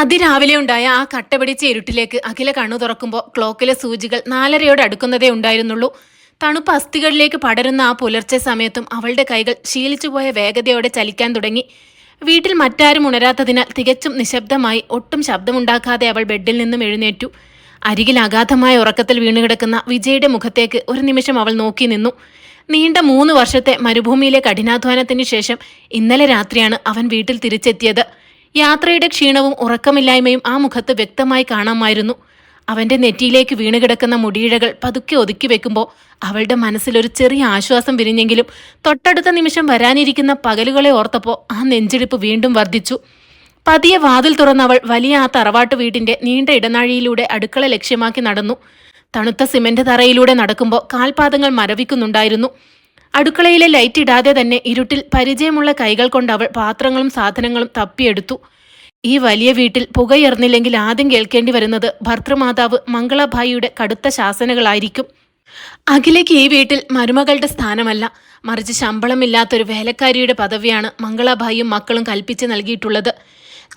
അതിരാവിലെ ഉണ്ടായ ആ കട്ടപിടിച്ച ഇരുട്ടിലേക്ക് അഖില കണ്ണു തുറക്കുമ്പോൾ ക്ലോക്കിലെ സൂചികൾ 4:30 അടുക്കുന്നതേ ഉണ്ടായിരുന്നുള്ളൂ. തണുപ്പ് അസ്ഥികളിലേക്ക് പടരുന്ന ആ പുലർച്ചെ സമയത്തും അവളുടെ കൈകൾ ശീലിച്ചുപോയ വേഗതയോടെ ചലിക്കാൻ തുടങ്ങി. വീട്ടിൽ മറ്റാരും ഉണരാത്തതിനാൽ തികച്ചും നിശബ്ദമായി ഒട്ടും ശബ്ദമുണ്ടാക്കാതെ അവൾ ബെഡിൽ നിന്നും എഴുന്നേറ്റു. അരികിൽ അഗാധമായ ഉറക്കത്തിൽ വീണുകിടക്കുന്ന വിജയുടെ മുഖത്തേക്ക് ഒരു നിമിഷം അവൾ നോക്കി നിന്നു. നീണ്ട 3 വർഷത്തെ മരുഭൂമിയിലെ കഠിനാധ്വാനത്തിനു ശേഷം ഇന്നലെ രാത്രിയാണ് അവൻ വീട്ടിൽ തിരിച്ചെത്തിയത്. യാത്രയുടെ ക്ഷീണവും ഉറക്കമില്ലായ്മയും ആ മുഖത്ത് വ്യക്തമായി കാണാമായിരുന്നു. അവന്റെ നെറ്റിയിലേക്ക് വീണുകിടക്കുന്ന മുടിയിഴകൾ പതുക്കെ ഒതുക്കി വെക്കുമ്പോൾ അവളുടെ മനസ്സിലൊരു ചെറിയ ആശ്വാസം വിരിഞ്ഞെങ്കിലും തൊട്ടടുത്ത നിമിഷം വരാനിരിക്കുന്ന പകലുകളെ ഓർത്തപ്പോൾ ആ നെഞ്ചിടിപ്പ് വീണ്ടും വർദ്ധിച്ചു. പതിയെ വാതിൽ തുറന്നവൾ വലിയ ആ തറവാട്ടു വീടിന്റെ നീണ്ട ഇടനാഴിയിലൂടെ അടുക്കള ലക്ഷ്യമാക്കി നടന്നു. തണുത്ത സിമന്റ് തറയിലൂടെ നടക്കുമ്പോൾ കാൽപാദങ്ങൾ മരവിക്കുന്നുണ്ടായിരുന്നു. അടുക്കളയിലെ ലൈറ്റ് ഇടാതെ തന്നെ ഇരുട്ടിൽ പരിചയമുള്ള കൈകൾ കൊണ്ട് അവൾ പാത്രങ്ങളും സാധനങ്ങളും തപ്പിയെടുത്തു. ഈ വലിയ വീട്ടിൽ പുകയർന്നില്ലെങ്കിൽ ആദ്യം കേൾക്കേണ്ടി വരുന്നത് ഭർത്തൃമാതാവ് മംഗളഭായിയുടെ കടുത്ത ശാസനകളായിരിക്കും. അഖിലേക്ക് ഈ വീട്ടിൽ മരുമകളുടെ സ്ഥാനമല്ല, മറിച്ച് ശമ്പളമില്ലാത്തൊരു വേലക്കാരിയുടെ പദവിയാണ് മംഗളഭായിയും മക്കളും കൽപ്പിച്ച് നൽകിയിട്ടുള്ളത്.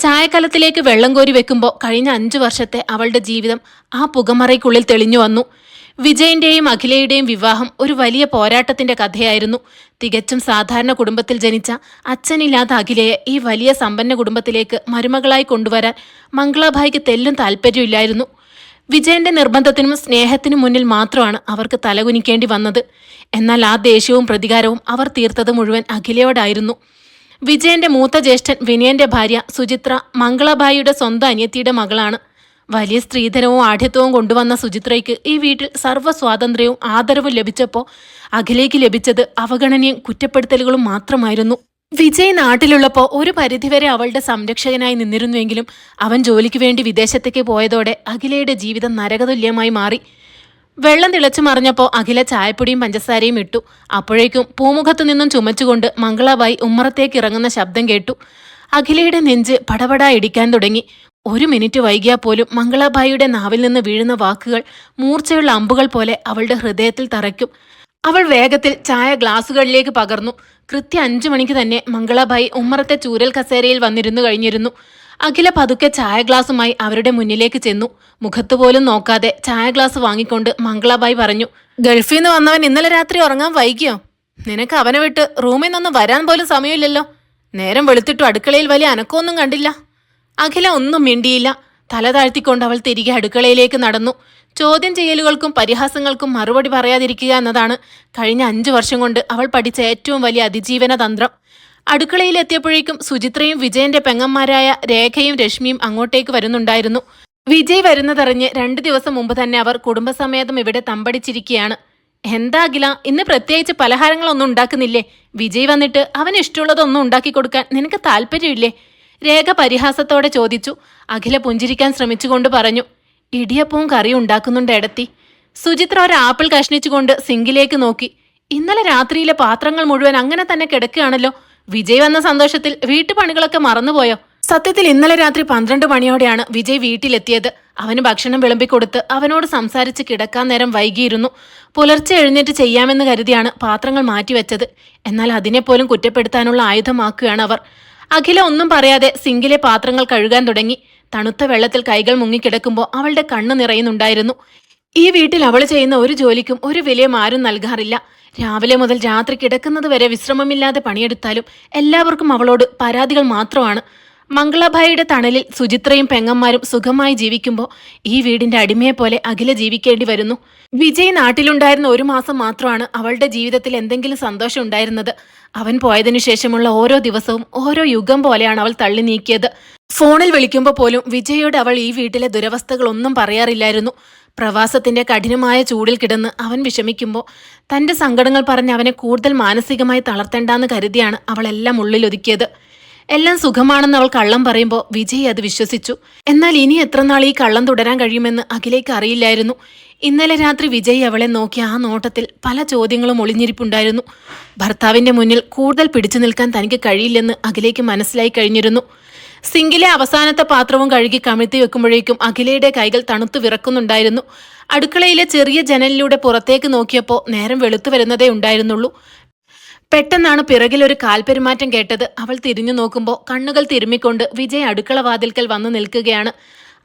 ചായക്കലത്തിലേക്ക് വെള്ളം കോരി വെക്കുമ്പോൾ കഴിഞ്ഞ 5 വർഷത്തെ അവളുടെ ജീവിതം ആ പുകമറയ്ക്കുള്ളിൽ തെളിഞ്ഞു വന്നു. വിജയന്റെയും അഖിലയുടെയും വിവാഹം ഒരു വലിയ പോരാട്ടത്തിന്റെ കഥയായിരുന്നു. തികച്ചും സാധാരണ കുടുംബത്തിൽ ജനിച്ച അച്ഛനില്ലാത്ത അഖിലയെ ഈ വലിയ സമ്പന്ന കുടുംബത്തിലേക്ക് മരുമകളായി കൊണ്ടുവരാൻ മംഗളഭായിക്ക് തെല്ലും താല്പര്യമില്ലായിരുന്നു. വിജയന്റെ നിർബന്ധത്തിനും സ്നേഹത്തിനും മുന്നിൽ മാത്രമാണ് അവർക്ക് തലകുനിക്കേണ്ടി വന്നത്. എന്നാൽ ആ ദേഷ്യവും പ്രതികാരവും അവർ തീർത്തത് മുഴുവൻ അഖിലയോടായിരുന്നു. വിജയന്റെ മൂത്ത ജ്യേഷ്ഠൻ വിനയന്റെ ഭാര്യ സുചിത്ര മംഗളഭായിയുടെ സ്വന്തം അനിയത്തിയുടെ മകളാണ്. വലിയ സ്ത്രീധനവും ആഢ്യത്വവും കൊണ്ടുവന്ന സുചിത്രയ്ക്ക് ഈ വീട്ടിൽ സർവ്വ സ്വാതന്ത്ര്യവും ആദരവും ലഭിച്ചപ്പോൾ അഖിലേക്ക് ലഭിച്ചത് അവഗണനയും കുറ്റപ്പെടുത്തലുകളും മാത്രമായിരുന്നു. വിജയ് നാട്ടിലുള്ളപ്പോൾ ഒരു പരിധിവരെ അവളുടെ സംരക്ഷകനായി നിന്നിരുന്നുവെങ്കിലും അവൻ ജോലിക്ക് വേണ്ടി വിദേശത്തേക്ക് പോയതോടെ അഖിലയുടെ ജീവിതം നരകതുല്യമായി മാറി. വെള്ളം തിളച്ചു മറിഞ്ഞപ്പോൾ അഖില ചായപ്പൊടിയും പഞ്ചസാരയും ഇട്ടു. അപ്പോഴേക്കും പൂമുഖത്തു നിന്നും ചുമച്ചുകൊണ്ട് മംഗളഭായി ഉമ്മറത്തേക്ക് ഇറങ്ങുന്ന ശബ്ദം കേട്ടു. അഖിലയുടെ നെഞ്ച് പടപടാ ഇടിക്കാൻ തുടങ്ങി. 1 മിനിറ്റ് വൈകിയാൽ പോലും മംഗളഭായിയുടെ നാവിൽ നിന്ന് വീഴുന്ന വാക്കുകൾ മൂർച്ചയുള്ള അമ്പുകൾ പോലെ അവളുടെ ഹൃദയത്തിൽ തറയ്ക്കും. അവൾ വേഗത്തിൽ ചായ ഗ്ലാസുകളിലേക്ക് പകർന്നു. കൃത്യം 5 മണിക്ക് തന്നെ മംഗളഭായി ഉമ്മറത്തെ ചൂരൽ കസേരയിൽ വന്നിരുന്നു കഴിഞ്ഞിരുന്നു. അഖില പതുക്കെ ചായ ഗ്ലാസുമായി അവരുടെ മുന്നിലേക്ക് ചെന്നു. മുഖത്തുപോലും നോക്കാതെ ചായ ഗ്ലാസ് വാങ്ങിക്കൊണ്ട് മംഗളഭായി പറഞ്ഞു, ഗൾഫിൽ നിന്ന് വന്നവൻ ഇന്നലെ രാത്രി ഉറങ്ങാൻ വൈകിയോ? നിനക്ക് അവനെ വിട്ട് റൂമിൽ നിന്നൊന്ന് വരാൻ പോലും സമയമില്ലല്ലോ. നേരം വെളുത്തിട്ടു അടുക്കളയിൽ വലിയ അനക്കമൊന്നും കണ്ടില്ല. അഖില ഒന്നും മിണ്ടിയില്ല. തല താഴ്ത്തിക്കൊണ്ട് അവൾ തിരികെ അടുക്കളയിലേക്ക് നടന്നു. ചോദ്യം ചെയ്യലുകൾക്കും പരിഹാസങ്ങൾക്കും മറുപടി പറയാതിരിക്കുക എന്നതാണ് കഴിഞ്ഞ 5 വർഷം കൊണ്ട് അവൾ പഠിച്ച ഏറ്റവും വലിയ അതിജീവന തന്ത്രം. അടുക്കളയിലെത്തിയപ്പോഴേക്കും സുചിത്രയും വിജയന്റെ പെങ്ങന്മാരായ രേഖയും രശ്മിയും അങ്ങോട്ടേക്ക് വരുന്നുണ്ടായിരുന്നു. വിജയ് വരുന്നതറിഞ്ഞ് 2 ദിവസം മുമ്പ് തന്നെ അവർ കുടുംബസമേതം ഇവിടെ തമ്പടിച്ചിരിക്കുകയാണ്. എന്താ അഖില, ഇന്ന് പ്രത്യേകിച്ച് പലഹാരങ്ങളൊന്നും ഉണ്ടാക്കുന്നില്ലേ? വിജയ് വന്നിട്ട് അവന് ഇഷ്ടമുള്ളതൊന്നും ഉണ്ടാക്കി കൊടുക്കാൻ നിനക്ക് താല്പര്യമില്ലേ? രേഖ പരിഹാസത്തോടെ ചോദിച്ചു. അഖില പുഞ്ചിരിക്കാൻ ശ്രമിച്ചുകൊണ്ട് പറഞ്ഞു, ഇടിയപ്പവും കറിയും ഉണ്ടാക്കുന്നുണ്ട് എടത്തി. സുചിത്ര ഒരു ആപ്പിൾ കഷ്ണിച്ചുകൊണ്ട് സിങ്കിലേക്ക് നോക്കി. ഇന്നലെ രാത്രിയിലെ പാത്രങ്ങൾ മുഴുവൻ അങ്ങനെ തന്നെ കിടക്കുകയാണല്ലോ. വിജയ് വന്ന സന്തോഷത്തിൽ വീട്ടുപണികളൊക്കെ മറന്നുപോയോ? സത്യത്തിൽ ഇന്നലെ രാത്രി 12 മണിയോടെയാണ് വിജയ് വീട്ടിലെത്തിയത്. അവന് ഭക്ഷണം വിളമ്പിക്കൊടുത്ത് അവനോട് സംസാരിച്ച് കിടക്കാൻ നേരം വൈകിയിരുന്നു. പുലർച്ചെ എഴുന്നേറ്റ് ചെയ്യാമെന്ന് കരുതിയാണ് പാത്രങ്ങൾ മാറ്റിവെച്ചത്. എന്നാൽ അതിനെപ്പോലും കുറ്റപ്പെടുത്താനുള്ള ആയുധമാക്കുകയാണ് അവർ. അഖില ഒന്നും പറയാതെ സിങ്കിലെ പാത്രങ്ങൾ കഴുകാൻ തുടങ്ങി. തണുത്ത വെള്ളത്തിൽ കൈകൾ മുങ്ങിക്കിടക്കുമ്പോൾ അവളുടെ കണ്ണു നിറയുന്നുണ്ടായിരുന്നു. ഈ വീട്ടിൽ അവൾ ചെയ്യുന്ന ഒരു ജോലിക്കും ഒരു വിലയും ആരും നൽകാറില്ല. രാവിലെ മുതൽ രാത്രി കിടക്കുന്നത് വരെ വിശ്രമമില്ലാതെ പണിയെടുത്താലും എല്ലാവർക്കും അവളോട് പരാതികൾ മാത്രമാണ്. മംഗളഭായിയുടെ തണലിൽ സുചിത്രയും പെങ്ങന്മാരും സുഖമായി ജീവിക്കുമ്പോൾ ഈ വീടിന്റെ അടിമയെപ്പോലെ അഖില ജീവിക്കേണ്ടി വരുന്നു. വിജയ് നാട്ടിലുണ്ടായിരുന്ന 1 മാസം മാത്രമാണ് അവളുടെ ജീവിതത്തിൽ എന്തെങ്കിലും സന്തോഷം ഉണ്ടായിരുന്നത്. അവൻ പോയതിനു ശേഷമുള്ള ഓരോ ദിവസവും ഓരോ യുഗം പോലെയാണ് അവൾ തള്ളി നീക്കിയത്. ഫോണിൽ വിളിക്കുമ്പോൾ പോലും വിജയോട് അവൾ ഈ വീട്ടിലെ ദുരവസ്ഥകളൊന്നും പറയാറില്ലായിരുന്നു. പ്രവാസത്തിന്റെ കഠിനമായ ചൂടിൽ കിടന്ന് അവൻ വിഷമിക്കുമ്പോൾ തന്റെ സങ്കടങ്ങൾ പറഞ്ഞ് അവനെ കൂടുതൽ മാനസികമായി തളർത്തേണ്ടെന്ന് കരുതിയാണ് അവളെല്ലാം ഉള്ളിലൊതുക്കിയത്. എല്ലാം സുഖമാണെന്ന് അവൾ കള്ളം പറയുമ്പോൾ വിജയ് അത് വിശ്വസിച്ചു. എന്നാൽ ഇനി എത്ര നാൾ ഈ കള്ളം തുടരാൻ കഴിയുമെന്ന് അഖിലേക്ക് അറിയില്ലായിരുന്നു. ഇന്നലെ രാത്രി വിജയ് അവളെ നോക്കിയ ആ നോട്ടത്തിൽ പല ചോദ്യങ്ങളും ഒളിഞ്ഞിരിപ്പുണ്ടായിരുന്നു. ഭർത്താവിന്റെ മുന്നിൽ കൂടുതൽ പിടിച്ചു നിൽക്കാൻ തനിക്ക് കഴിയില്ലെന്ന് അഖിലേക്ക് മനസ്സിലായി കഴിഞ്ഞിരുന്നു. സിങ്കിലെ അവസാനത്തെ പാത്രവും കഴുകി കമിഴ്ത്തി വെക്കുമ്പോഴേക്കും അഖിലയുടെ കൈകൾ തണുത്തു വിറക്കുന്നുണ്ടായിരുന്നു. അടുക്കളയിലെ ചെറിയ ജനലിലൂടെ പുറത്തേക്ക് നോക്കിയപ്പോൾ നേരം വെളുത്തു വരുന്നതേ ഉണ്ടായിരുന്നുള്ളൂ. പെട്ടെന്നാണ് പിറകിൽ ഒരു കാൽപെരുമാറ്റം കേട്ടത്. അവൾ തിരിഞ്ഞു നോക്കുമ്പോൾ കണ്ണുകൾ തിരുമ്മിക്കൊണ്ട് വിജയ് അടുക്കള വാതിൽക്കൽ വന്നു നിൽക്കുകയാണ്.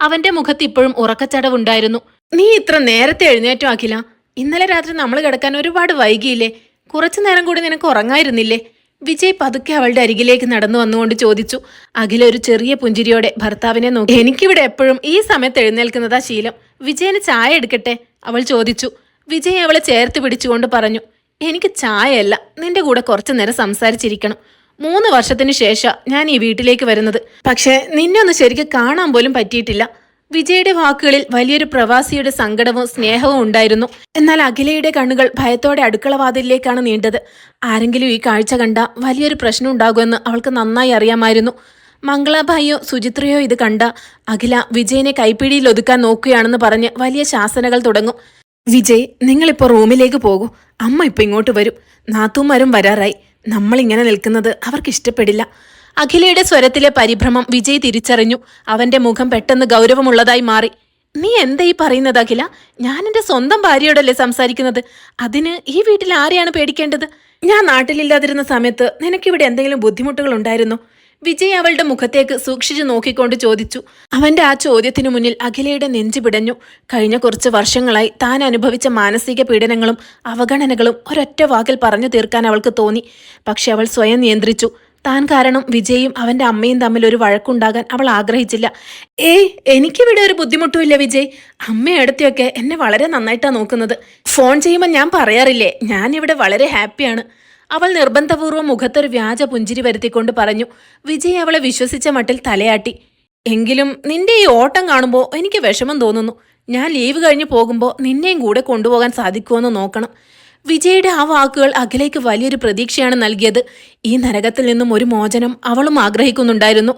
അവന്റെ മുഖത്ത് ഇപ്പോഴും ഉറക്കച്ചടവുണ്ടായിരുന്നു. നീ ഇത്ര നേരത്തെ എഴുന്നേറ്റോ അഖില? ഇന്നലെ രാത്രി നമ്മൾ കിടക്കാൻ ഒരുപാട് വൈകിയില്ലേ? കുറച്ചു നേരം കൂടി നിനക്ക് ഉറങ്ങായിരുന്നില്ലേ? വിജയ് പതുക്കെ അവളുടെ അരികിലേക്ക് നടന്നു വന്നുകൊണ്ട് ചോദിച്ചു. അഖില ഒരു ചെറിയ പുഞ്ചിരിയോടെ ഭർത്താവിനെ നോക്കി. എനിക്കിവിടെ എപ്പോഴും ഈ സമയത്ത് എഴുന്നേൽക്കുന്നതാ ശീലം. വിജയന് ചായ എടുക്കട്ടെ? അവൾ ചോദിച്ചു. വിജയ് അവളെ ചേർത്ത് പിടിച്ചുകൊണ്ട് പറഞ്ഞു. എനിക്ക് ചായയല്ല, നിന്റെ കൂടെ കുറച്ചു നേരം സംസാരിച്ചിരിക്കണം. 3 വർഷത്തിന് ശേഷം ഞാൻ ഈ വീട്ടിലേക്ക് വരുന്നത്. പക്ഷേ നിന്നെ ഒന്ന് ശരിക്കും കാണാൻ പോലും പറ്റിയിട്ടില്ല. വിജയുടെ വാക്കുകളിൽ വലിയൊരു പ്രവാസിയുടെ സങ്കടവും സ്നേഹവും ഉണ്ടായിരുന്നു. എന്നാൽ അഖിലയുടെ കണ്ണുകൾ ഭയത്തോടെ അടുക്കളവാതിലിലേക്കാണ് നീണ്ടത്. ആരെങ്കിലും ഈ കാഴ്ച കണ്ട വലിയൊരു പ്രശ്നം ഉണ്ടാകുമെന്ന് അവൾക്ക് നന്നായി അറിയാമായിരുന്നു. മംഗളാഭായിയോ സുചിത്രയോ ഇത് കണ്ട അഖില വിജയനെ കൈപ്പിടിയിൽ ഒതുക്കാൻ നോക്കുകയാണെന്ന് പറഞ്ഞ് വലിയ ശാസനകൾ തുടങ്ങും. വിജയ്, നിങ്ങളിപ്പോൾ റൂമിലേക്ക് പോകൂ. അമ്മ ഇപ്പൊ ഇങ്ങോട്ട് വരും. നാത്തൂമാരും വരാറായി. നമ്മളിങ്ങനെ നിൽക്കുന്നത് അവർക്ക് ഇഷ്ടപ്പെടില്ല. അഖിലയുടെ സ്വരത്തിലെ പരിഭ്രമം വിജയ് തിരിച്ചറിഞ്ഞു. അവന്റെ മുഖം പെട്ടെന്ന് ഗൗരവമുള്ളതായി മാറി. നീ എന്താ ഈ പറയുന്നത് അഖില? ഞാൻ എന്റെ സ്വന്തം ഭാര്യയോടല്ലേ സംസാരിക്കുന്നത്. അതിന് ഈ വീട്ടിൽ ആരെയാണ് പേടിക്കേണ്ടത്? ഞാൻ നാട്ടിലില്ലാതിരുന്ന സമയത്ത് നിനക്കിവിടെ എന്തെങ്കിലും ബുദ്ധിമുട്ടുകൾ ഉണ്ടായിരുന്നോ? വിജയ് അവളുടെ മുഖത്തേക്ക് സൂക്ഷിച്ചു നോക്കിക്കൊണ്ട് ചോദിച്ചു. അവന്റെ ആ ചോദ്യത്തിനു മുന്നിൽ അഖിലയുടെ നെഞ്ചു പിടഞ്ഞു. കഴിഞ്ഞ കുറച്ച് വർഷങ്ങളായി താൻ അനുഭവിച്ച മാനസിക പീഡനങ്ങളും അവഗണനകളും ഒരൊറ്റ വാക്കിൽ പറഞ്ഞു തീർക്കാൻ അവൾക്ക് തോന്നി. പക്ഷെ അവൾ സ്വയം നിയന്ത്രിച്ചു. താൻ കാരണം വിജയും അവന്റെ അമ്മയും തമ്മിൽ ഒരു വഴക്കുണ്ടാകാൻ അവൾ ആഗ്രഹിച്ചില്ല. എനിക്കിവിടെ ഒരു ബുദ്ധിമുട്ടുമില്ല വിജയ്. അമ്മയടുത്തൊക്കെ എന്നെ വളരെ നന്നായിട്ടാണ് നോക്കുന്നത്. ഫോൺ ചെയ്യുമ്പോൾ ഞാൻ പറയാറില്ലേ, ഞാനിവിടെ വളരെ ഹാപ്പിയാണ്. അവൾ നിർബന്ധപൂർവ്വം മുഖത്തൊരു വ്യാജ പുഞ്ചിരി വരുത്തിക്കൊണ്ട് പറഞ്ഞു. വിജയ് അവളെ വിശ്വസിച്ച മട്ടിൽ തലയാട്ടി. എങ്കിലും നിന്റെ ഈ ഓട്ടം കാണുമ്പോൾ എനിക്ക് വിഷമം തോന്നുന്നു. ഞാൻ ലീവ് കഴിഞ്ഞ് പോകുമ്പോൾ നിന്നെയും കൂടെ കൊണ്ടുപോകാൻ സാധിക്കുമെന്ന് നോക്കണം. വിജയുടെ ആ വാക്കുകൾ അഖിലേക്ക് വലിയൊരു പ്രതീക്ഷയാണ് നൽകിയത്. ഈ നരകത്തിൽ നിന്നും ഒരു മോചനം അവളും ആഗ്രഹിക്കുന്നുണ്ടായിരുന്നു.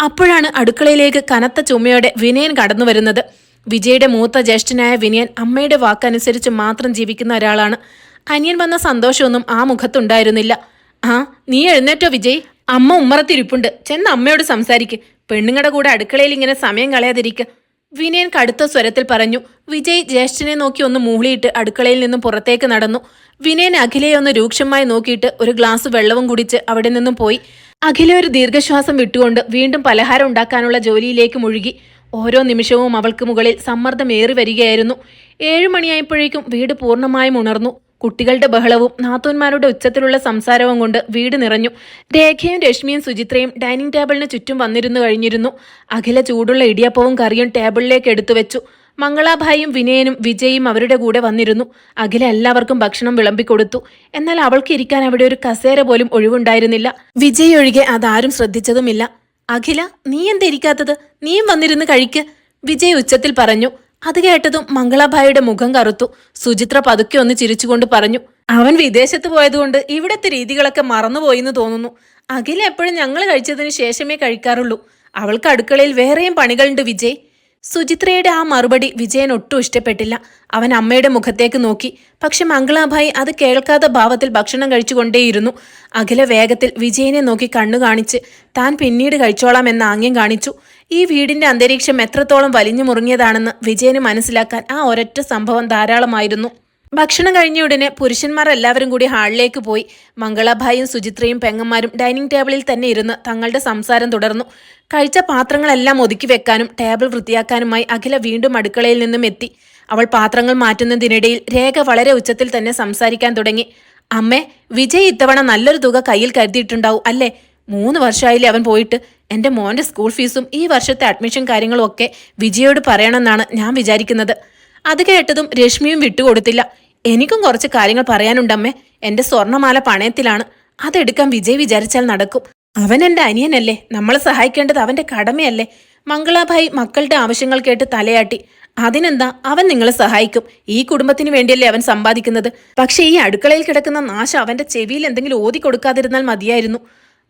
അപ്പോഴാണ് അടുക്കളയിലേക്ക് കനത്ത ചുമയോടെ വിനയൻ കടന്നു വരുന്നത്. വിജയുടെ മൂത്ത ജ്യേഷ്ഠനായ വിനയൻ അമ്മയുടെ വാക്കനുസരിച്ച് മാത്രം ജീവിക്കുന്ന ഒരാളാണ്. അനിയൻ വന്ന സന്തോഷമൊന്നും ആ മുഖത്തുണ്ടായിരുന്നില്ല. നീ എഴുന്നേറ്റോ വിജയ്? അമ്മ ഉമ്മറത്തിരിപ്പുണ്ട്. ചെന്ന് അമ്മയോട് സംസാരിക്ക്. പെണ്ണുങ്ങളുടെ കൂടെ അടുക്കളയിൽ ഇങ്ങനെ സമയം കളയാതിരിക്ക. വിനയൻ കടുത്ത സ്വരത്തിൽ പറഞ്ഞു. വിജയ് ജ്യേഷ്ഠനെ നോക്കി ഒന്ന് മൂളിയിട്ട് അടുക്കളയിൽ നിന്നും പുറത്തേക്ക് നടന്നു. വിനയൻ അഖിലയെ ഒന്ന് രൂക്ഷമായി നോക്കിയിട്ട് ഒരു ഗ്ലാസ് വെള്ളവും കുടിച്ച് അവിടെ നിന്നും പോയി. അഖില ഒരു ദീർഘശ്വാസം വിട്ടുകൊണ്ട് വീണ്ടും പലഹാരം ഉണ്ടാക്കാനുള്ള ജോലിയിലേക്ക് മുഴുകി. ഓരോ നിമിഷവും അവൾക്ക് മുകളിൽ സമ്മർദ്ദമേറി വരികയായിരുന്നു. 7 മണിയായപ്പോഴേക്കും വീട് പൂർണ്ണമായും ഉണർന്നു. കുട്ടികളുടെ ബഹളവും നാത്തൂന്മാരുടെ ഉച്ചത്തിലുള്ള സംസാരവും കൊണ്ട് വീട് നിറഞ്ഞു. രേഖയും രശ്മിയും സുചിത്രയും ഡൈനിങ് ടേബിളിന് ചുറ്റും വന്നിരുന്നു കഴിഞ്ഞിരുന്നു. അഖില ചൂടുള്ള ഇടിയപ്പവും കറിയും ടേബിളിലേക്ക് എടുത്തു വെച്ചു. മംഗളാഭായിയും വിനയനും വിജയും അവരുടെ കൂടെ വന്നിരുന്നു. അഖില എല്ലാവർക്കും ഭക്ഷണം വിളമ്പിക്കൊടുത്തു. എന്നാൽ അവൾക്ക് ഇരിക്കാൻ അവിടെ ഒരു കസേര പോലും ഒഴിവുണ്ടായിരുന്നില്ല. വിജയ് ഒഴികെ അതാരും ശ്രദ്ധിച്ചതുമില്ല. അഖില, നീ എന്താ ഇരിക്കാത്തത്? നീയും വന്നിരുന്ന് കഴിക്ക്, വിജയ് ഉച്ചത്തിൽ പറഞ്ഞു. അത് കേട്ടതും മംഗളാഭായിയുടെ മുഖം കറുത്തു. സുചിത്ര പതുക്കെ ഒന്ന് ചിരിച്ചുകൊണ്ട് പറഞ്ഞു. അവൻ വിദേശത്ത് പോയതുകൊണ്ട് ഇവിടത്തെ രീതികളൊക്കെ മറന്നുപോയിന്ന് തോന്നുന്നു. അഖില എപ്പോഴും ഞങ്ങൾ കഴിച്ചതിന് ശേഷമേ കഴിക്കാറുള്ളൂ. അവൾക്ക് അടുക്കളയിൽ വേറെയും പണികളുണ്ട് വിജയ്. സുചിത്രയുടെ ആ മറുപടി വിജയൻ ഒട്ടും ഇഷ്ടപ്പെട്ടില്ല. അവൻ അമ്മയുടെ മുഖത്തേക്ക് നോക്കി. പക്ഷെ മംഗളാഭായി അത് കേൾക്കാത്ത ഭാവത്തിൽ ഭക്ഷണം കഴിച്ചുകൊണ്ടേയിരുന്നു. അഖില വേഗത്തിൽ വിജയനെ നോക്കി കണ്ണു കാണിച്ച് താൻ പിന്നീട് കഴിച്ചോളാം എന്ന ആംഗ്യം കാണിച്ചു. ഈ വീടിന്റെ അന്തരീക്ഷം എത്രത്തോളം വലിഞ്ഞു മുറുങ്ങിയതാണെന്ന് വിജയന് മനസ്സിലാക്കാൻ ആ ഒരൊറ്റ സംഭവം ധാരാളമായിരുന്നു. ഭക്ഷണം കഴിഞ്ഞ ഉടനെ പുരുഷന്മാർ എല്ലാവരും കൂടി ഹാളിലേക്ക് പോയി. മംഗളാഭായിയും സുചിത്രയും പെങ്ങന്മാരും ഡൈനിങ് ടേബിളിൽ തന്നെ ഇരുന്ന് തങ്ങളുടെ സംസാരം തുടർന്നു. കഴിച്ച പാത്രങ്ങളെല്ലാം ഒതുക്കി വെക്കാനും ടേബിൾ വൃത്തിയാക്കാനുമായി അഖില വീണ്ടും അടുക്കളയിൽ നിന്നും എത്തി. അവൾ പാത്രങ്ങൾ മാറ്റുന്നതിനിടയിൽ രേഖ വളരെ ഉച്ചത്തിൽ തന്നെ സംസാരിക്കാൻ തുടങ്ങി. അമ്മേ, വിജയ് ഇത്തവണ നല്ലൊരു തുക കയ്യിൽ കരുതിയിട്ടുണ്ടാവും അല്ലേ? 3 വർഷമായില്ലേ അവൻ പോയിട്ട്. എൻ്റെ മോൻ്റെ സ്കൂൾ ഫീസും ഈ വർഷത്തെ അഡ്മിഷൻ കാര്യങ്ങളും ഒക്കെ വിജയോട് പറയണമെന്നാണ് ഞാൻ വിചാരിക്കുന്നത്. അത് കേട്ടതും രശ്മിയും വിട്ടുകൊടുത്തില്ല. എനിക്കും കുറച്ച് കാര്യങ്ങൾ പറയാനുണ്ടമ്മേ. എൻ്റെ സ്വർണ്ണമാല പണയത്തിലാണ്. അതെടുക്കാൻ വിജയ് വിചാരിച്ചാൽ നടക്കും. അവൻ എൻ്റെ അനിയനല്ലേ, നമ്മളെ സഹായിക്കേണ്ടത് അവൻ്റെ കടമയല്ലേ? മംഗളാഭായി മക്കളുടെ ആവശ്യങ്ങൾ കേട്ട് തലയാട്ടി. അതിനെന്താ, അവൻ നിങ്ങളെ സഹായിക്കും. ഈ കുടുംബത്തിന് വേണ്ടിയല്ലേ അവൻ സമ്പാദിക്കുന്നത്. പക്ഷെ ഈ അടുക്കളയിൽ കിടക്കുന്ന നാശം അവൻ്റെ ചെവിയിൽ എന്തെങ്കിലും ഓതി കൊടുക്കാതിരുന്നാൽ മതിയായിരുന്നു.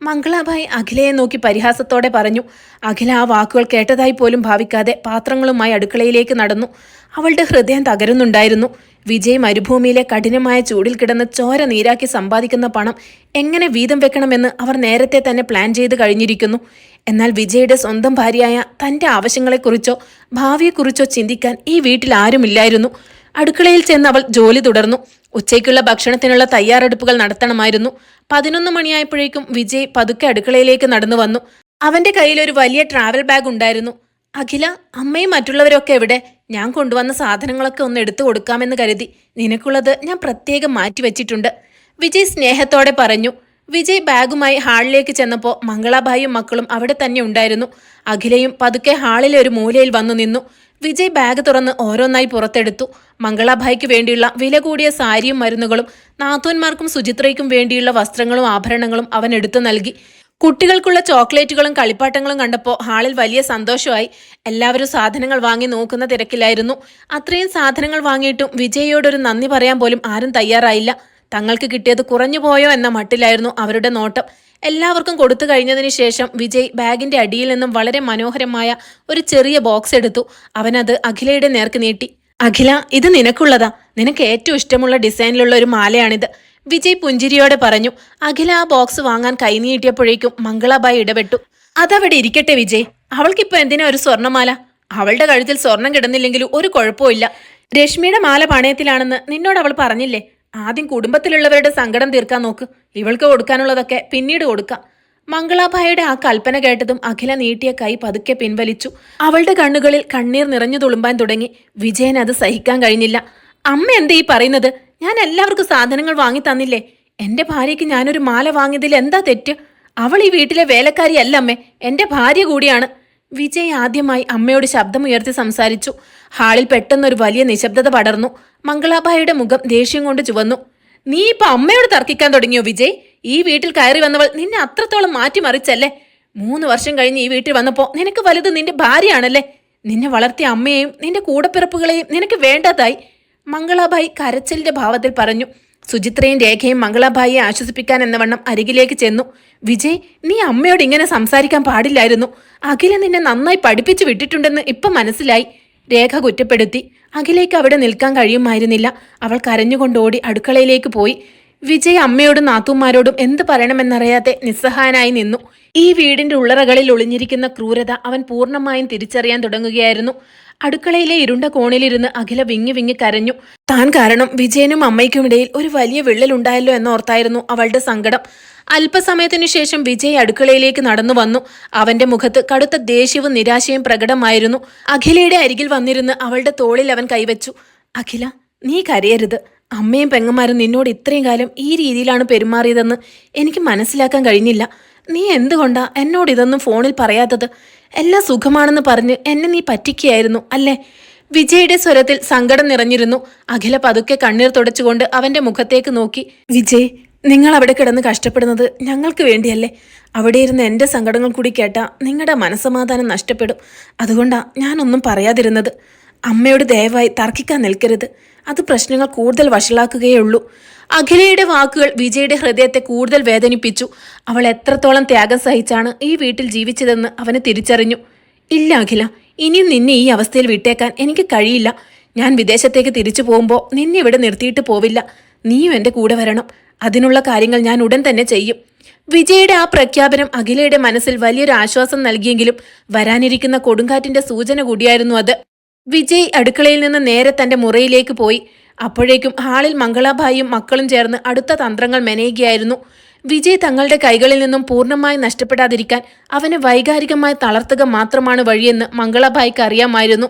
മംഗളാഭായി അഖിലയെ നോക്കി പരിഹാസത്തോടെ പറഞ്ഞു. അഖില ആ വാക്കുകൾ കേട്ടതായി പോലും ഭാവിക്കാതെ പാത്രങ്ങളുമായി അടുക്കളയിലേക്ക് നടന്നു. അവളുടെ ഹൃദയം തകരുന്നുണ്ടായിരുന്നു. വിജയ് മരുഭൂമിയിലെ കഠിനമായ ചൂടിൽ കിടന്ന് ചോര നീരാക്കി സമ്പാദിക്കുന്ന പണം എങ്ങനെ വീതം വെക്കണമെന്ന് അവർ നേരത്തെ തന്നെ പ്ലാൻ ചെയ്ത് കഴിഞ്ഞിരിക്കുന്നു. എന്നാൽ വിജയുടെ സ്വന്തം ഭാര്യയായ തൻ്റെ ആവശ്യങ്ങളെക്കുറിച്ചോ ഭാവിയെക്കുറിച്ചോ ചിന്തിക്കാൻ ഈ വീട്ടിൽ ആരുമില്ലായിരുന്നു. അടുക്കളയിൽ ചെന്ന് അവൾ ജോലി തുടർന്നു. ഉച്ചയ്ക്കുള്ള ഭക്ഷണത്തിനുള്ള തയ്യാറെടുപ്പുകൾ നടത്തണമായിരുന്നു. 11 മണിയായപ്പോഴേക്കും വിജയ് പതുക്കെ അടുക്കളയിലേക്ക് നടന്നു വന്നു. അവന്റെ കയ്യിൽ ഒരു വലിയ ട്രാവൽ ബാഗ് ഉണ്ടായിരുന്നു. അഖില, അമ്മയും മറ്റുള്ളവരൊക്കെ എവിടെ? ഞാൻ കൊണ്ടുവന്ന സാധനങ്ങളൊക്കെ ഒന്ന് എടുത്തു കൊടുക്കാമെന്ന് കരുതി. നിനക്കുള്ളത് ഞാൻ പ്രത്യേകം മാറ്റിവെച്ചിട്ടുണ്ട്, വിജയ് സ്നേഹത്തോടെ പറഞ്ഞു. വിജയ് ബാഗുമായി ഹാളിലേക്ക് ചെന്നപ്പോൾ മംഗളാഭായിയും മക്കളും അവിടെ തന്നെ ഉണ്ടായിരുന്നു. അഖിലയും പതുക്കെ ഹാളിലെ ഒരു മൂലയിൽ വന്നു നിന്നു. വിജയ് ബാഗ് തുറന്ന് ഓരോന്നായി പുറത്തെടുത്തു. മംഗളാഭായിക്ക് വേണ്ടിയുള്ള വില കൂടിയ സാരിയും മരുന്നുകളും നാത്തൂന്മാർക്കും സുചിത്രയ്ക്കും വേണ്ടിയുള്ള വസ്ത്രങ്ങളും ആഭരണങ്ങളും അവൻ എടുത്തു നൽകി. കുട്ടികൾക്കുള്ള ചോക്ലേറ്റുകളും കളിപ്പാട്ടങ്ങളും കണ്ടപ്പോൾ ഹാളിൽ വലിയ സന്തോഷമായി. എല്ലാവരും സാധനങ്ങൾ വാങ്ങി നോക്കുന്ന തിരക്കിലായിരുന്നു. അത്രയും സാധനങ്ങൾ വാങ്ങിയിട്ടും വിജയോടൊരു നന്ദി പറയാൻ പോലും ആരും തയ്യാറായില്ല. തങ്ങൾക്ക് കിട്ടിയത് കുറഞ്ഞു പോയോ എന്ന മട്ടിലായിരുന്നു അവരുടെ നോട്ടം. എല്ലാവർക്കും കൊടുത്തു കഴിഞ്ഞതിന് ശേഷം വിജയ് ബാഗിന്റെ അടിയിൽ നിന്നും വളരെ മനോഹരമായ ഒരു ചെറിയ ബോക്സ് എടുത്തു. അവനത് അഖിലയുടെ നേർക്ക് നീട്ടി. അഖില, ഇത് നിനക്കുള്ളതാ. നിനക്ക് ഏറ്റവും ഇഷ്ടമുള്ള ഡിസൈനിലുള്ള ഒരു മാലയാണിത്, വിജയ് പുഞ്ചിരിയോടെ പറഞ്ഞു. അഖില ആ ബോക്സ് വാങ്ങാൻ കൈനീട്ടിയപ്പോഴേക്കും മംഗളാബായി ഇടപെട്ടു. അതവിടെ ഇരിക്കട്ടെ വിജയ്, അവൾക്കിപ്പോ എന്തിനാ ഒരു സ്വർണ്ണമാല? അവളുടെ കഴുത്തിൽ സ്വർണം കിടന്നില്ലെങ്കിലും ഒരു കുഴപ്പമില്ല. രശ്മിയുടെ മാല പണയത്തിലാണെന്ന് നിന്നോട് അവൾ പറഞ്ഞില്ലേ? ആദ്യം കുടുംബത്തിലുള്ളവരുടെ സങ്കടം തീർക്കാൻ നോക്ക്. ഇവൾക്ക് കൊടുക്കാനുള്ളതൊക്കെ പിന്നീട് കൊടുക്കാം. മംഗളാഭായിയുടെ ആ കൽപ്പന കേട്ടതും അഖില നീട്ടിയ കൈ പതുക്കെ പിൻവലിച്ചു. അവളുടെ കണ്ണുകളിൽ കണ്ണീർ നിറഞ്ഞു തുളുമ്പാൻ തുടങ്ങി. വിജയൻ അത് സഹിക്കാൻ കഴിഞ്ഞില്ല. അമ്മ എന്താ ഈ പറയുന്നത്? ഞാൻ എല്ലാവർക്കും സാധനങ്ങൾ വാങ്ങി തന്നില്ലേ? എന്റെ ഭാര്യയ്ക്ക് ഞാനൊരു മാല വാങ്ങിയതിൽ എന്താ തെറ്റ്? അവൾ ഈ വീട്ടിലെ വേലക്കാരിയല്ല അമ്മേ, എന്റെ ഭാര്യ കൂടിയാണ്. വിജയ് ആദ്യമായി അമ്മയോട് ശബ്ദമുയർത്തി സംസാരിച്ചു. ഹാളിൽ പെട്ടെന്നൊരു വലിയ നിശബ്ദത പടർന്നു. മംഗളാഭായിയുടെ മുഖം ദേഷ്യം കൊണ്ട് ചുവന്നു. നീ ഇപ്പൊ അമ്മയോട് തർക്കിക്കാൻ തുടങ്ങിയോ വിജയ്? ഈ വീട്ടിൽ കയറി വന്നവൾ നിന്നെ അത്രത്തോളം മാറ്റിമറിച്ചല്ലേ? 3 വർഷം കഴിഞ്ഞ് ഈ വീട്ടിൽ വന്നപ്പോ നിനക്ക് വലുത് നിന്റെ ഭാര്യയാണല്ലേ? നിന്നെ വളർത്തിയ അമ്മയെയും നിന്റെ കൂടപ്പിറപ്പുകളെയും നിനക്ക് വേണ്ടതായി, മംഗളാഭായി കരച്ചിലിന്റെ ഭാവത്തിൽ പറഞ്ഞു. സുചിത്രയും രേഖയും മംഗളാഭായിയെ ആശ്വസിപ്പിക്കാൻ എന്നവണ്ണം അരികിലേക്ക് ചെന്നു. വിജയ്, നീ അമ്മയോട് ഇങ്ങനെ സംസാരിക്കാൻ പാടില്ലായിരുന്നു. അഖില നിന്നെ നന്നായി പഠിപ്പിച്ചു വിട്ടിട്ടുണ്ടെന്ന് ഇപ്പം മനസ്സിലായി, രേഖ കുറ്റപ്പെടുത്തി. അഖിലേക്ക് അവിടെ നിൽക്കാൻ കഴിയുമായിരുന്നില്ല. അവൾ കരഞ്ഞുകൊണ്ട് ഓടി അടുക്കളയിലേക്ക് പോയി. വിജയ് അമ്മയോടും നാത്തൂന്മാരോടും എന്ത് പറയണമെന്നറിയാതെ നിസ്സഹായനായി നിന്നു. ഈ വീടിന്റെ ഉള്ളറകളിൽ ഒളിഞ്ഞിരിക്കുന്ന ക്രൂരത അവൻ പൂർണ്ണമായും തിരിച്ചറിയാൻ തുടങ്ങുകയായിരുന്നു. അടുക്കളയിലെ ഇരുണ്ട കോണിലിരുന്ന് അഖില വിങ്ങി വിങ്ങി കരഞ്ഞു. താൻ കാരണം വിജയനും അമ്മയ്ക്കുമിടയിൽ ഒരു വലിയ വിള്ളലുണ്ടായല്ലോ എന്നോർത്തായിരുന്നു അവളുടെ സങ്കടം. അല്പസമയത്തിനു ശേഷം വിജയ് അടുക്കളയിലേക്ക് നടന്നു വന്നു. അവന്റെ മുഖത്ത് കടുത്ത ദേഷ്യവും നിരാശയും പ്രകടമായിരുന്നു. അഖിലയുടെ അരികിൽ വന്നിരുന്ന് അവളുടെ തോളിൽ അവൻ കൈവച്ചു. അഖില, നീ കരയരുത്. അമ്മയും പെങ്ങന്മാരും നിന്നോട് ഇത്രയും കാലം ഈ രീതിയിലാണ് പെരുമാറിയതെന്ന് എനിക്ക് മനസ്സിലാക്കാൻ കഴിഞ്ഞില്ല. നീ എന്തുകൊണ്ടാ എന്നോട് ഇതൊന്നും ഫോണിൽ പറയാത്തത്? എല്ലാം സുഖമാണെന്ന് പറഞ്ഞ് എന്നെ നീ പറ്റിക്കുകയായിരുന്നു അല്ലേ? വിജയുടെ സ്വരത്തിൽ സങ്കടം നിറഞ്ഞിരുന്നു. അഖില പതുക്കെ കണ്ണീർ തുടച്ചുകൊണ്ട് അവന്റെ മുഖത്തേക്ക് നോക്കി. വിജയ്, നിങ്ങൾ അവിടെ കിടന്ന് കഷ്ടപ്പെടുന്നത് ഞങ്ങൾക്ക് വേണ്ടിയല്ലേ? അവിടെ ഇരുന്ന് എൻ്റെ സങ്കടങ്ങൾ കൂടി കേട്ടാൽ നിങ്ങളുടെ മനസ്സമാധാനം നഷ്ടപ്പെടും. അതുകൊണ്ടാണ് ഞാനൊന്നും പറയാതിരുന്നത്. അമ്മയോട് ദയവായി തർക്കിക്കാൻ നിൽക്കരുത്. അത് പ്രശ്നങ്ങൾ കൂടുതൽ വഷളാക്കുകയുള്ളൂ. അഖിലയുടെ വാക്കുകൾ വിജയുടെ ഹൃദയത്തെ കൂടുതൽ വേദനിപ്പിച്ചു. അവൾ എത്രത്തോളം ത്യാഗം സഹിച്ചാണ് ഈ വീട്ടിൽ ജീവിച്ചതെന്ന് അവന് തിരിച്ചറിഞ്ഞു. ഇല്ല അഖില, ഇനിയും നിന്നെ ഈ അവസ്ഥയിൽ വിട്ടേക്കാൻ എനിക്ക് കഴിയില്ല. ഞാൻ വിദേശത്തേക്ക് തിരിച്ചു പോകുമ്പോൾ നിന്നെ ഇവിടെ നിർത്തിയിട്ട് പോവില്ല. നീയും എൻ്റെ കൂടെ വരണം. അതിനുള്ള കാര്യങ്ങൾ ഞാൻ ഉടൻ തന്നെ ചെയ്യും. വിജയുടെ ആ പ്രഖ്യാപനം അഖിലയുടെ മനസ്സിൽ വലിയൊരു ആശ്വാസം നൽകിയെങ്കിലും വരാനിരിക്കുന്ന കൊടുങ്കാറ്റിന്റെ സൂചന കൂടിയായിരുന്നു അത്. വിജയ് അടുക്കളയിൽ നിന്ന് നേരെ തന്റെ മുറിയിലേക്ക് പോയി. അപ്പോഴേക്കും ഹാളിൽ മംഗളാഭായിയും മക്കളും ചേർന്ന് അടുത്ത തന്ത്രങ്ങൾ മെനയുകയായിരുന്നു. വിജയ് തങ്ങളുടെ കൈകളിൽ നിന്നും പൂർണ്ണമായി നഷ്ടപ്പെടാതിരിക്കാൻ അവനെ വൈകാരികമായി തളർത്തുക മാത്രമാണ് വഴിയെന്ന് മംഗളാഭായിക്ക് അറിയാമായിരുന്നു.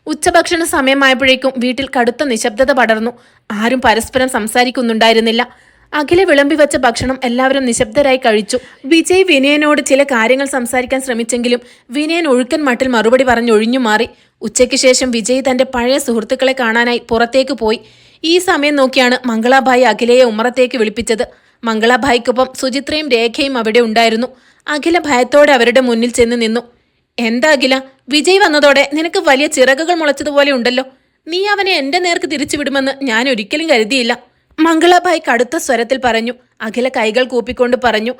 ഉച്ചഭക്ഷണ സമയമായപ്പോഴേക്കും വീട്ടിൽ കടുത്ത നിശബ്ദത പടർന്നു. ആരും പരസ്പരം സംസാരിക്കുന്നുണ്ടായിരുന്നില്ല. അഖില വിളമ്പി വെച്ച ഭക്ഷണം എല്ലാവരും നിശബ്ദരായി കഴിച്ചു. വിജയ് വിനയനോട് ചില കാര്യങ്ങൾ സംസാരിക്കാൻ ശ്രമിച്ചെങ്കിലും വിനയൻ ഒഴുക്കൻ മട്ടിൽ മറുപടി പറഞ്ഞൊഴിഞ്ഞു മാറി. ഉച്ചയ്ക്ക് ശേഷം വിജയ് തന്റെ പഴയ സുഹൃത്തുക്കളെ കാണാനായി പുറത്തേക്ക് പോയി. ഈ സമയം നോക്കിയാണ് മംഗളാഭായി അഖിലയെ ഉമ്മറത്തേക്ക് വിളിപ്പിച്ചത്. മംഗളാഭായിക്കൊപ്പം സുചിത്രയും രേഖയും അവിടെ ഉണ്ടായിരുന്നു. അഖില ഭയത്തോടെ അവരുടെ മുന്നിൽ ചെന്ന് നിന്നു. എന്താ അഖില, വിജയ് വന്നതോടെ നിനക്ക് വലിയ ചിറകുകൾ മുളച്ചതുപോലെ ഉണ്ടല്ലോ. നീ അവനെ എന്റെ നേർക്ക് തിരിച്ചുവിടുമെന്ന് ഞാൻ ഒരിക്കലും കരുതിയില്ല, മംഗളാഭായ് കടുത്ത സ്വരത്തിൽ പറഞ്ഞു. അഖില കൈകൾ കൂപ്പിക്കൊണ്ട് പറഞ്ഞു,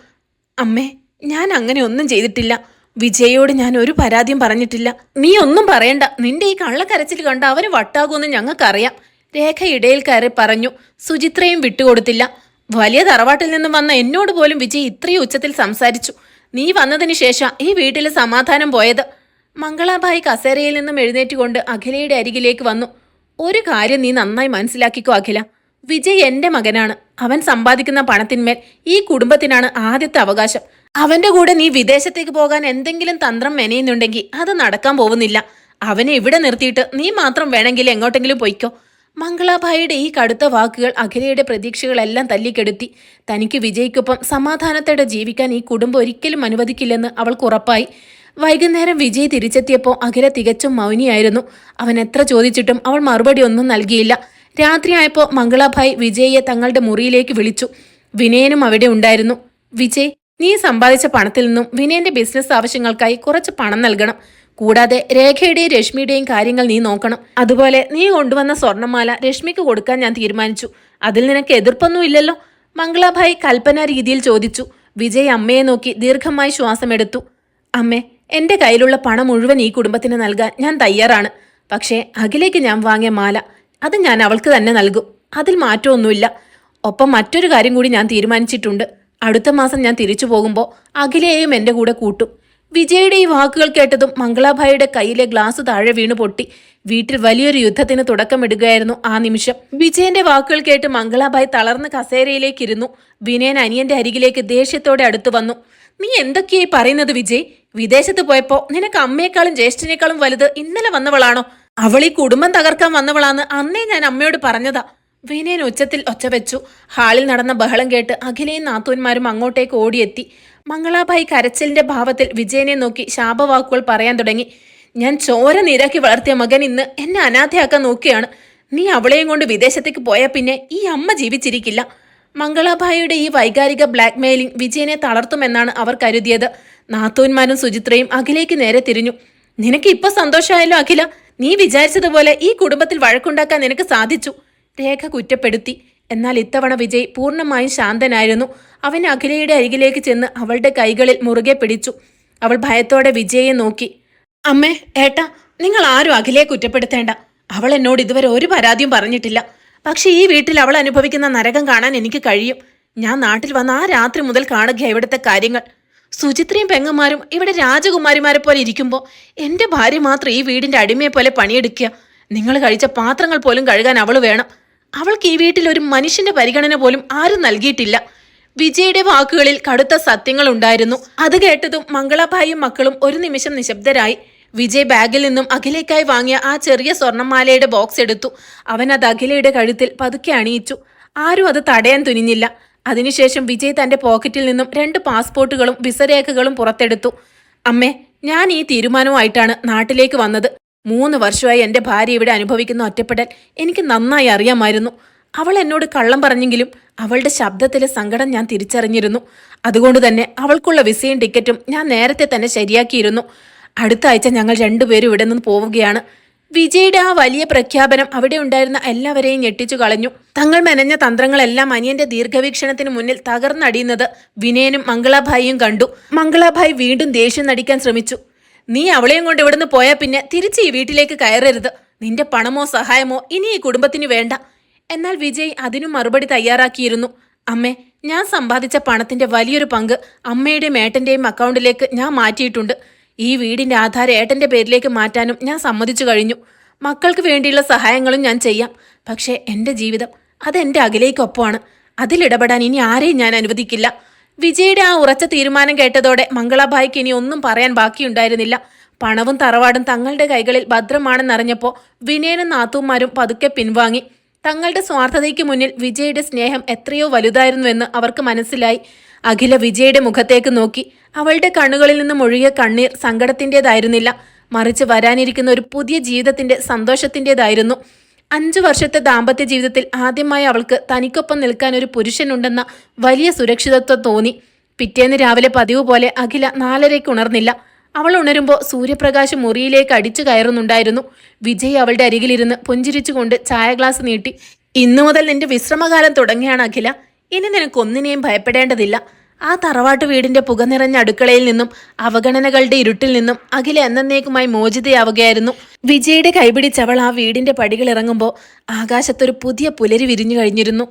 അമ്മേ, ഞാൻ അങ്ങനെ ഒന്നും ചെയ്തിട്ടില്ല. വിജയോട് ഞാൻ ഒരു പരാതിയും പറഞ്ഞിട്ടില്ല. നീ ഒന്നും പറയണ്ട. നിന്റെ ഈ കള്ളക്കരച്ചിൽ കണ്ട അവന് വട്ടാകുമെന്ന് ഞങ്ങൾക്കറിയാം, രേഖ ഇടയിൽ കയറി പറഞ്ഞു. സുചിത്രയും വിട്ടുകൊടുത്തില്ല. വലിയ തറവാട്ടിൽ നിന്നും വന്ന എന്നോട് പോലും വിജയ് ഇത്രയും ഉച്ചത്തിൽ സംസാരിച്ചു. നീ വന്നതിന് ശേഷം ഈ വീട്ടിലെ സമാധാനം പോയത്. മംഗളാഭായ് കസേരയിൽ നിന്നും എഴുന്നേറ്റുകൊണ്ട് അഖിലയുടെ അരികിലേക്ക് വന്നു. ഒരു കാര്യം നീ നന്നായി മനസ്സിലാക്കിക്കോ അഖില. വിജയ് എന്റെ മകനാണ്. അവൻ സമ്പാദിക്കുന്ന പണത്തിന്മേൽ ഈ കുടുംബത്തിനാണ് ആദ്യത്തെ അവകാശം. അവന്റെ കൂടെ നീ വിദേശത്തേക്ക് പോകാൻ എന്തെങ്കിലും തന്ത്രം മെനയുന്നുണ്ടെങ്കിൽ അത് നടക്കാൻ പോകുന്നില്ല. അവനെ ഇവിടെ നിർത്തിയിട്ട് നീ മാത്രം വേണമെങ്കിൽ എങ്ങോട്ടെങ്കിലും പൊയ്ക്കോ. മംഗളാഭായിയുടെ ഈ കടുത്ത വാക്കുകൾ അഖിലയുടെ പ്രതീക്ഷകളെല്ലാം തല്ലിക്കെടുത്തി. തനിക്ക് വിജയ്ക്കൊപ്പം സമാധാനത്തോടെ ജീവിക്കാൻ ഈ കുടുംബം ഒരിക്കലും അനുവദിക്കില്ലെന്ന് അവൾക്ക് ഉറപ്പായി. വൈകുന്നേരം വിജയ് തിരിച്ചെത്തിയപ്പോൾ അഖില തികച്ചും മൗനിയായിരുന്നു. അവൻ എത്ര ചോദിച്ചിട്ടും അവൾ മറുപടി ഒന്നും നൽകിയില്ല. രാത്രിയായപ്പോൾ മംഗളാഭായ് വിജയെ തങ്ങളുടെ മുറിയിലേക്ക് വിളിച്ചു. വിനയനും അവിടെ ഉണ്ടായിരുന്നു. വിജയ്, നീ സമ്പാദിച്ച പണത്തിൽ നിന്നും വിനയന്റെ ബിസിനസ് ആവശ്യങ്ങൾക്കായി കുറച്ച് പണം നൽകണം. കൂടാതെ രേഖയുടെയും രശ്മിയുടെയും കാര്യങ്ങൾ നീ നോക്കണം. അതുപോലെ നീ കൊണ്ടുവന്ന സ്വർണ്ണമാല രശ്മിക്ക് കൊടുക്കാൻ ഞാൻ തീരുമാനിച്ചു. അതിൽ നിനക്ക് എതിർപ്പൊന്നും ഇല്ലല്ലോ? മംഗളാഭായ് കൽപ്പന രീതിയിൽ ചോദിച്ചു. വിജയ് അമ്മയെ നോക്കി ദീർഘമായി ശ്വാസമെടുത്തു. അമ്മേ, എന്റെ കയ്യിലുള്ള പണം മുഴുവൻ ഈ കുടുംബത്തിന് നൽകാൻ ഞാൻ തയ്യാറാണ്. പക്ഷേ അഖിലേക്ക് ഞാൻ വാങ്ങിയ മാല അത് ഞാൻ അവൾക്ക് തന്നെ നൽകും. അതിൽ മാറ്റമൊന്നുമില്ല. ഒപ്പം മറ്റൊരു കാര്യം കൂടി ഞാൻ തീരുമാനിച്ചിട്ടുണ്ട്. അടുത്ത മാസം ഞാൻ തിരിച്ചു പോകുമ്പോൾ അഖിലയെയും എൻ്റെ കൂടെ കൂട്ടും. വിജയുടെ ഈ വാക്കുകൾ കേട്ടതും മംഗളാഭായിയുടെ കയ്യിലെ ഗ്ലാസ് താഴെ വീണു പൊട്ടി. വീട്ടിൽ വലിയൊരു യുദ്ധത്തിന് തുടക്കമിടുകയായിരുന്നു ആ നിമിഷം. വിജയന്റെ വാക്കുകൾ കേട്ട് മംഗളാഭായ് തളർന്ന് കസേരയിലേക്കിരുന്നു. വിനയൻ അനിയന്റെ അരികിലേക്ക് ദേഷ്യത്തോടെ അടുത്തു വന്നു. നീ എന്തൊക്കെയായി പറയുന്നത് വിജയ്? വിദേശത്ത് പോയപ്പോ നിനക്ക് അമ്മയെക്കാളും ജ്യേഷ്ഠനേക്കാളും വലുത് ഇന്നലെ വന്നവളാണോ? അവൾ ഈ കുടുംബം തകർക്കാൻ വന്നവളാന്ന് അന്നേ ഞാൻ അമ്മയോട് പറഞ്ഞതാ. വിനയൻ ഉച്ചത്തിൽ ഒച്ചവെച്ചു. ഹാളിൽ നടന്ന ബഹളം കേട്ട് അഖിലയും നാത്തൂന്മാരും അങ്ങോട്ടേക്ക് ഓടിയെത്തി. മംഗളാഭായി കരച്ചിലിന്റെ ഭാവത്തിൽ വിജയനെ നോക്കി ശാപവാക്കുകൾ പറയാൻ തുടങ്ങി. ഞാൻ ചോര നീരാക്കി വളർത്തിയ മകൻ ഇന്ന് എന്നെ അനാഥയാക്കാൻ നോക്കിയാണ്. നീ അവളെയും കൊണ്ട് വിദേശത്തേക്ക് പോയാൽ പിന്നെ ഈ അമ്മ ജീവിച്ചിരിക്കില്ല. മംഗളാഭായിയുടെ ഈ വൈകാരിക ബ്ലാക്ക് മെയിലിംഗ് വിജയനെ തളർത്തുമെന്നാണ് അവർ കരുതിയത്. നാത്തൂന്മാരും സുചിത്രയും അഖിലേക്ക് നേരെ തിരിഞ്ഞു. നിനക്ക് ഇപ്പൊ സന്തോഷമായല്ലോ അഖില. നീ വിചാരിച്ചതുപോലെ ഈ കുടുംബത്തിൽ വഴക്കുണ്ടാക്കാൻ നിനക്ക് സാധിച്ചു, രേഖ കുറ്റപ്പെടുത്തി. എന്നാൽ ഇത്തവണ വിജയ് പൂർണ്ണമായും ശാന്തനായിരുന്നു. അവൻ അഖിലയുടെ അരികിലേക്ക് ചെന്ന് അവളുടെ കൈകളിൽ മുറുകെ പിടിച്ചു. അവൾ ഭയത്തോടെ വിജയെ നോക്കി. അമ്മേ, ഏട്ടാ, നിങ്ങൾ ആരും അഖിലയെ കുറ്റപ്പെടുത്തേണ്ട. അവൾ എന്നോട് ഇതുവരെ ഒരു പരാതിയും പറഞ്ഞിട്ടില്ല. പക്ഷെ ഈ വീട്ടിൽ അവൾ അനുഭവിക്കുന്ന നരകം കാണാൻ എനിക്ക് കഴിയും. ഞാൻ നാട്ടിൽ വന്ന ആ രാത്രി മുതൽ കാണുക ഇവിടുത്തെ കാര്യങ്ങൾ. സുചിത്രയും പെങ്ങന്മാരും ഇവിടെ രാജകുമാരിമാരെ പോലെ ഇരിക്കുമ്പോൾ എൻ്റെ ഭാര്യ മാത്രം ഈ വീടിന്റെ അടിമയെ പോലെ പണിയെടുക്കുക. നിങ്ങൾ കഴിച്ച പാത്രങ്ങൾ പോലും കഴുകാൻ അവൾ വേണം. അവൾക്ക് ഈ വീട്ടിൽ ഒരു മനുഷ്യന്റെ പരിഗണന പോലും ആരും നൽകിയിട്ടില്ല. വിജയുടെ വാക്കുകളിൽ കടുത്ത സത്യങ്ങൾ ഉണ്ടായിരുന്നു. അത് കേട്ടതും മംഗളാഭായിയും മക്കളും ഒരു നിമിഷം നിശബ്ദരായി. വിജയ് ബാഗിൽ നിന്നും അഖിലേക്കായി വാങ്ങിയ ആ ചെറിയ സ്വർണ്ണമാലയുടെ ബോക്സ് എടുത്തു. അവൻ അത് അഖിലയുടെ കഴുത്തിൽ പതുക്കെ അണിയിച്ചു. ആരും അത് തടയാൻ തുനിഞ്ഞില്ല. അതിനുശേഷം വിജയ് തന്റെ പോക്കറ്റിൽ നിന്നും 2 പാസ്പോർട്ടുകളും വിസരേഖകളും പുറത്തെടുത്തു. അമ്മേ, ഞാൻ ഈ തീരുമാനവുമായിട്ടാണ് നാട്ടിലേക്ക് വന്നത്. 3 വർഷമായി എൻ്റെ ഭാര്യ ഇവിടെ അനുഭവിക്കുന്ന ഒറ്റപ്പെടൽ എനിക്ക് നന്നായി അറിയാമായിരുന്നു. അവൾ എന്നോട് കള്ളം പറഞ്ഞെങ്കിലും അവളുടെ ശബ്ദത്തിലെ സങ്കടം ഞാൻ തിരിച്ചറിഞ്ഞിരുന്നു. അതുകൊണ്ട് തന്നെ അവൾക്കുള്ള വിസയും ടിക്കറ്റും ഞാൻ നേരത്തെ തന്നെ ശരിയാക്കിയിരുന്നു. അടുത്ത ആഴ്ച ഞങ്ങൾ 2 പേരും ഇവിടെ നിന്ന് പോവുകയാണ്. വിജയുടെ ആ വലിയ പ്രഖ്യാപനം അവിടെ ഉണ്ടായിരുന്ന എല്ലാവരെയും ഞെട്ടിച്ചു കളഞ്ഞു. തങ്ങൾ മെനഞ്ഞ തന്ത്രങ്ങളെല്ലാം അനിയന്റെ ദീർഘവീക്ഷണത്തിന് മുന്നിൽ തകർന്നടിയുന്നത് വിനയനും മംഗളാഭായിയും കണ്ടു. മംഗളാഭായി വീണ്ടും ദേഷ്യം നടിക്കാൻ ശ്രമിച്ചു. നീ അവളെയും കൊണ്ട് ഇവിടുന്ന് പോയാൽ പിന്നെ തിരിച്ച് ഈ വീട്ടിലേക്ക് കയറരുത്. നിന്റെ പണമോ സഹായമോ ഇനി ഈ കുടുംബത്തിന് വേണ്ട. എന്നാൽ വിജയ് അതിനും മറുപടി തയ്യാറാക്കിയിരുന്നു. അമ്മേ, ഞാൻ സമ്പാദിച്ച പണത്തിന്റെ വലിയൊരു പങ്ക് അമ്മയുടെയും ഏട്ടന്റെയും അക്കൗണ്ടിലേക്ക് ഞാൻ മാറ്റിയിട്ടുണ്ട്. ഈ വീടിന്റെ ആധാരം ഏട്ടന്റെ പേരിലേക്ക് മാറ്റാനും ഞാൻ സമ്മതിച്ചു കഴിഞ്ഞു. മക്കൾക്ക് വേണ്ടിയുള്ള സഹായങ്ങളും ഞാൻ ചെയ്യാം. പക്ഷേ എൻ്റെ ജീവിതം അതെൻ്റെ അഖിലേക്കൊപ്പമാണ്. അതിലിടപെടാൻ ഇനി ആരെയും ഞാൻ അനുവദിക്കില്ല. വിജയുടെ ആ ഉറച്ച തീരുമാനം കേട്ടതോടെ മംഗളാഭായിക്ക് ഇനി ഒന്നും പറയാൻ ബാക്കിയുണ്ടായിരുന്നില്ല. പണവും തറവാടും തങ്ങളുടെ കൈകളിൽ ഭദ്രമാണെന്നറിഞ്ഞപ്പോൾ വിനയനും നാത്തൂന്മാരും പതുക്കെ പിൻവാങ്ങി. തങ്ങളുടെ സ്വാർത്ഥതയ്ക്ക് മുന്നിൽ വിജയുടെ സ്നേഹം എത്രയോ വലുതായിരുന്നുവെന്ന് അവർക്ക് മനസ്സിലായി. അഖില വിജയുടെ മുഖത്തേക്ക് നോക്കി. അവളുടെ കണ്ണുകളിൽ നിന്നും ഒഴുകിയ കണ്ണീർ സങ്കടത്തിൻ്റെതായിരുന്നില്ല, മറിച്ച് വരാനിരിക്കുന്ന ഒരു പുതിയ ജീവിതത്തിന്റെ സന്തോഷത്തിൻ്റെതായിരുന്നു. 5 വർഷത്തെ ദാമ്പത്യ ജീവിതത്തിൽ ആദ്യമായി അവൾക്ക് തനിക്കൊപ്പം നിൽക്കാൻ ഒരു പുരുഷനുണ്ടെന്ന വലിയ സുരക്ഷിതത്വം തോന്നി. പിറ്റേന്ന് രാവിലെ പതിവ് പോലെ അഖില 4:30 ഉണർന്നില്ല. അവൾ ഉണരുമ്പോൾ സൂര്യപ്രകാശം മുറിയിലേക്ക് അടിച്ചു കയറുന്നുണ്ടായിരുന്നു. വിജയ് അവളുടെ അരികിലിരുന്ന് പുഞ്ചിരിച്ചുകൊണ്ട് ചായ ഗ്ലാസ് നീട്ടി. ഇന്നു മുതൽ നിന്റെ വിശ്രമകാലം തുടങ്ങിയാണ് അഖില. ഇനി നിനക്കൊന്നിനെയും ഭയപ്പെടേണ്ടതില്ല. ആ തറവാട്ട് വീടിന്റെ പുക നിറഞ്ഞ അടുക്കളയിൽ നിന്നും അവഗണനകളുടെ ഇരുട്ടിൽ നിന്നും അഖില എന്നേക്കുമായി മോചിതയാവുകയായിരുന്നു. വിജയുടെ കൈപിടിച്ചവൾ ആ വീടിന്റെ പടികൾ ഇറങ്ങുമ്പോൾ ആകാശത്തൊരു പുതിയ പുലരി വിരിഞ്ഞു കഴിഞ്ഞിരുന്നു.